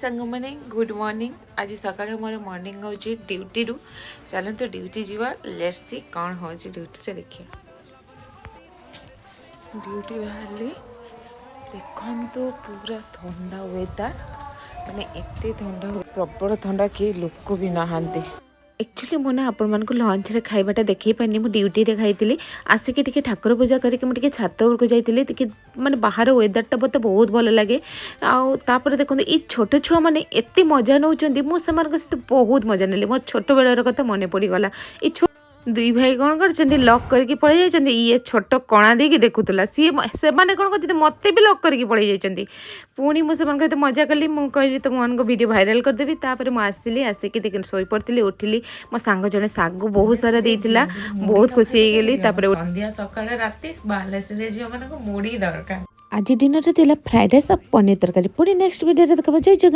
सांग मैंने good morning. आज सकाळ मोर मॉर्निंग हो ड्यूटी रु चलते ड्यूटी जीवा लेट्स सी कौन हो ड्यूटी रे देखिए। ड्यूटी बाहर देखो पूरा ठंडा वेदर माने एते ठंडा प्रबल ठंडा कि लोक भी नहांती। एक्चुअली मुझे आपण लंच रे खाइबाटा देखई पानी मु ड्यूटी रे खाई आसिक टिके ठाकुर पूजा करके मुझे छात उपरको जाइए माने बाहर वेदरटा मत बहुत भल लगे। आउे देखो ये छोट छुआ मैंने एत मजा नौ मुझे सहित बहुत मजा नेली। मो छोट बेलर कथा मन पड़गला। दुई भाई कौन कर लॉक करके पड़े जाइए। ये छोट कणा देकी देखुला सी से कौन कर मत भी लॉक करके पड़े जाइए। पुणी मुझे मजा कली मुझे तुम मान वीडियो भाइराल करदेवी। मुझे आसिली आसिक शोई पड़ी उठिली। मो सांग जने सागु बहुत सारा देइतिला बहुत खुशी हो गली। संध्या सकाळ राति बालेश्वर झियो मानको मुड़ी दरकार। आज डिनर रे थिला फ्राइड राइस और पनीर तरकारी। पुणी नेक्स्ट वीडियो रे देखबा। जय जगन्नाथ।